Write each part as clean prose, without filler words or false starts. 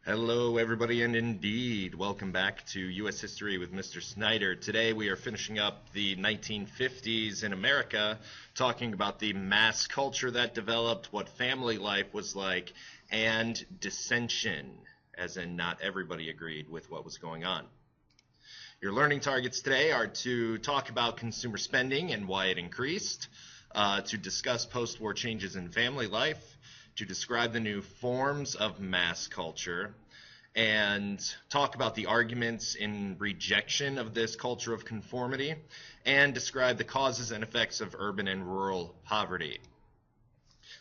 Hello, everybody, and indeed, welcome back to U.S. History with Mr. Snyder. Today we are finishing up the 1950s in America, talking about the mass culture that developed, what family life was like, and dissension, as in not everybody agreed with what was going on. Your learning targets today are to talk about consumer spending and why it increased, to discuss post-war changes in family life, to describe the new forms of mass culture, and talk about the arguments in rejection of this culture of conformity, and describe the causes and effects of urban and rural poverty.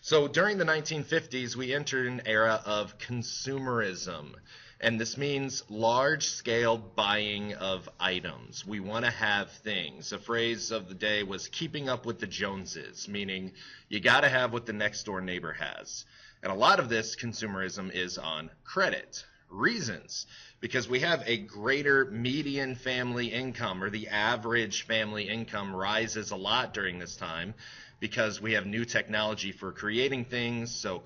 So during the 1950s, we entered an era of consumerism, and this means large-scale buying of items. We want to have things. A phrase of the day was keeping up with the Joneses, meaning you got to have what the next-door neighbor has. And a lot of this consumerism is on credit. Reasons: because we have a greater median family income, or the average family income rises a lot during this time because we have new technology for creating things, so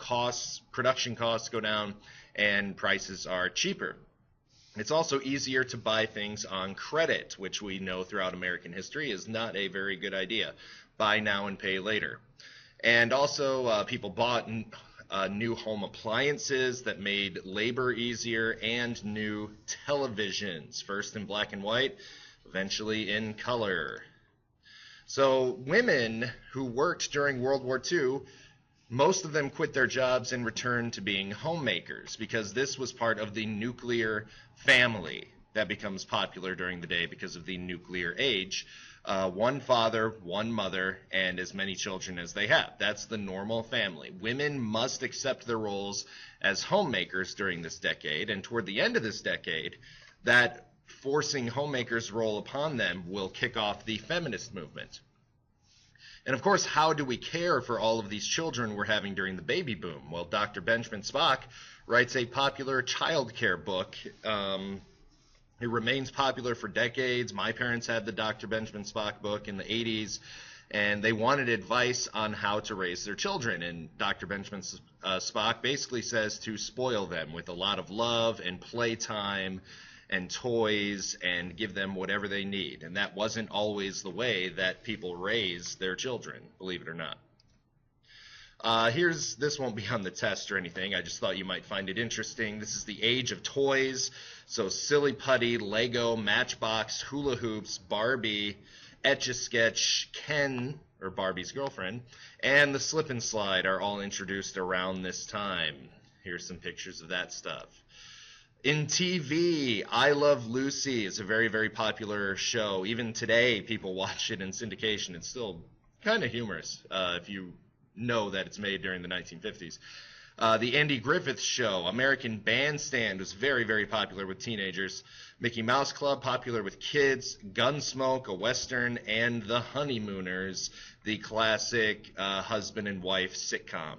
production costs go down and prices are cheaper. It's also easier to buy things on credit, which we know throughout American history is not a very good idea. Buy now and pay later. And also people bought new home appliances that made labor easier, and new televisions, first in black and white, eventually in color. So women who worked during World War II, most of them quit their jobs and returned to being homemakers, because this was part of the nuclear family that becomes popular during the day because of the nuclear age. One father, one mother, and as many children as they have. That's the normal family. Women must accept their roles as homemakers during this decade, and toward the end of this decade, that forcing homemakers' role upon them will kick off the feminist movement. And of course, how do we care for all of these children we're having during the baby boom? Well, Dr. Benjamin Spock writes a popular child care book. It remains popular for decades. My parents had the Dr. Benjamin Spock book in the 80s, and they wanted advice on how to raise their children. And Dr. Benjamin Spock basically says to spoil them with a lot of love and playtime and toys, and give them whatever they need. And that wasn't always the way that people raise their children, believe it or not. This won't be on the test or anything. I just thought you might find it interesting. This is the age of toys. So Silly Putty, Lego, Matchbox, hula hoops, Barbie, Etch-a-Sketch, Ken, or Barbie's girlfriend, and the Slip and Slide are all introduced around this time. Here's some pictures of that stuff. In TV, I Love Lucy is a very, very popular show. Even today, people watch it in syndication. It's still kind of humorous if you know that it's made during the 1950s. The Andy Griffith Show, American Bandstand, was very, very popular with teenagers. Mickey Mouse Club, popular with kids. Gunsmoke, a Western, and The Honeymooners, the classic husband and wife sitcom.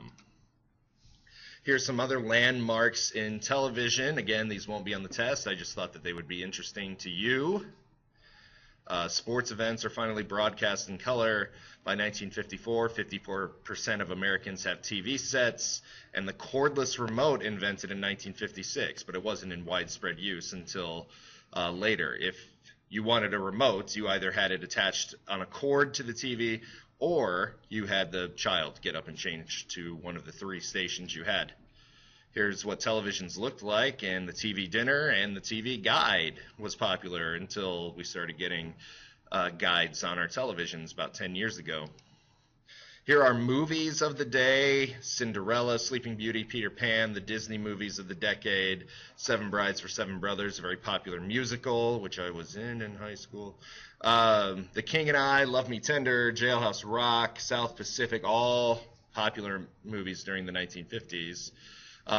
Here's some other landmarks in television. Again, these won't be on the test. I just thought that they would be interesting to you. Sports events are finally broadcast in color. By 1954, 54% of Americans have TV sets, and the cordless remote invented in 1956, but it wasn't in widespread use until later. If you wanted a remote, you either had it attached on a cord to the TV, or you had the child get up and change to one of the three stations you had. Here's what televisions looked like, and the TV dinner and the TV guide was popular until we started getting guides on our televisions about 10 years ago. Here are movies of the day: Cinderella, Sleeping Beauty, Peter Pan, the Disney movies of the decade, Seven Brides for Seven Brothers, a very popular musical, which I was in high school. The King and I, Love Me Tender, Jailhouse Rock, South Pacific, all popular movies during the 1950s.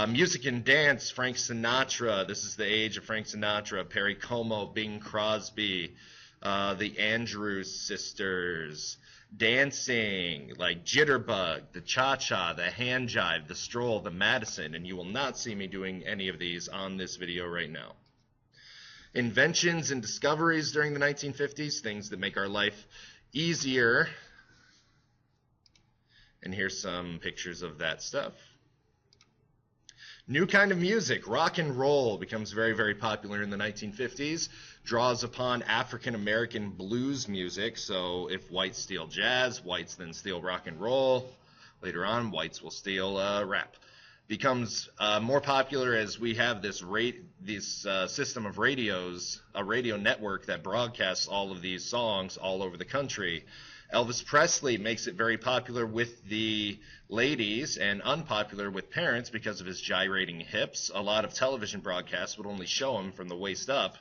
Music and dance, Frank Sinatra. This is the age of Frank Sinatra, Perry Como, Bing Crosby, the Andrews Sisters. Dancing, like Jitterbug, the Cha-Cha, the Hand Jive, the Stroll, the Madison, and you will not see me doing any of these on this video right now. Inventions and discoveries during the 1950s, things that make our life easier. And here's some pictures of that stuff. New kind of music, rock and roll, becomes very, very popular in the 1950s, draws upon African American blues music. So if whites steal jazz, whites then steal rock and roll. Later on, whites will steal rap. Becomes more popular as we have this system of radios, a radio network that broadcasts all of these songs all over the country. Elvis Presley makes it very popular with the ladies and unpopular with parents because of his gyrating hips. A lot of television broadcasts would only show him from the waist up.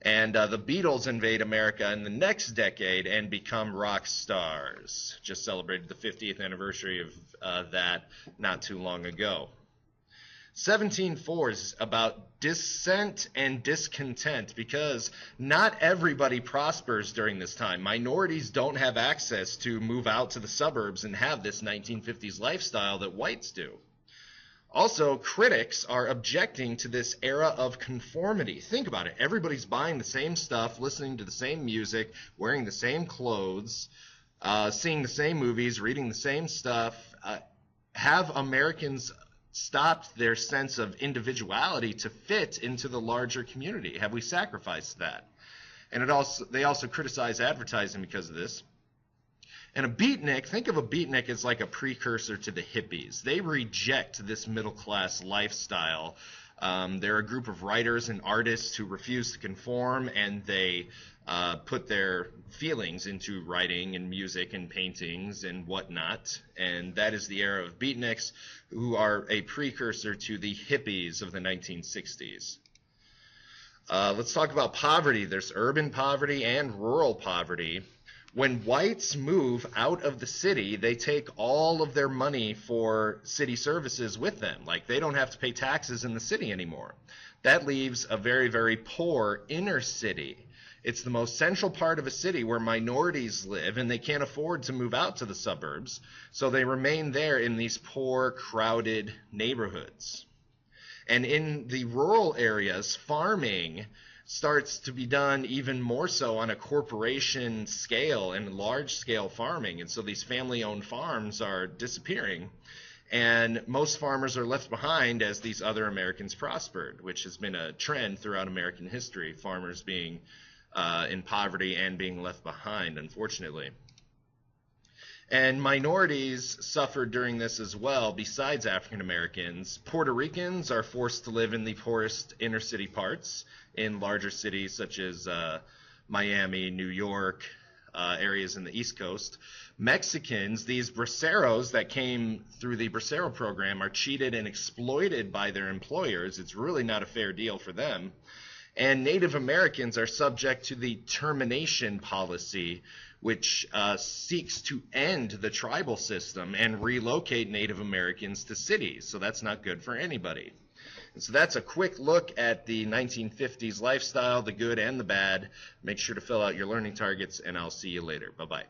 And the Beatles invade America in the next decade and become rock stars. Just celebrated the 50th anniversary of that not too long ago. 1704 is about dissent and discontent because not everybody prospers during this time. Minorities don't have access to move out to the suburbs and have this 1950s lifestyle that whites do. Also, critics are objecting to this era of conformity. Think about it. Everybody's buying the same stuff, listening to the same music, wearing the same clothes, seeing the same movies, reading the same stuff. Have Americans stopped their sense of individuality to fit into the larger community? Have we sacrificed that? And they also criticize advertising because of this. And a beatnik, think of a beatnik as like a precursor to the hippies. They reject this middle-class lifestyle. They're a group of writers and artists who refuse to conform, and they put their feelings into writing and music and paintings and whatnot. And that is the era of beatniks, who are a precursor to the hippies of the 1960s. Let's talk about poverty. There's urban poverty and rural poverty. When whites move out of the city, they take all of their money for city services with them. Like, they don't have to pay taxes in the city anymore. That leaves a very, very poor inner city. It's the most central part of a city where minorities live, and they can't afford to move out to the suburbs, so they remain there in these poor, crowded neighborhoods. And in the rural areas, farming starts to be done even more so on a corporation scale and large-scale farming. And so these family-owned farms are disappearing. And most farmers are left behind as these other Americans prospered, which has been a trend throughout American history, farmers being in poverty and being left behind, unfortunately. And minorities suffered during this as well, besides African Americans. Puerto Ricans are forced to live in the poorest inner city parts in larger cities such as Miami, New York, areas in the East Coast. Mexicans, these braceros that came through the bracero program, are cheated and exploited by their employers. It's really not a fair deal for them. And Native Americans are subject to the termination policy, which seeks to end the tribal system and relocate Native Americans to cities. So that's not good for anybody. And so that's a quick look at the 1950s lifestyle, the good and the bad. Make sure to fill out your learning targets, and I'll see you later. Bye-bye.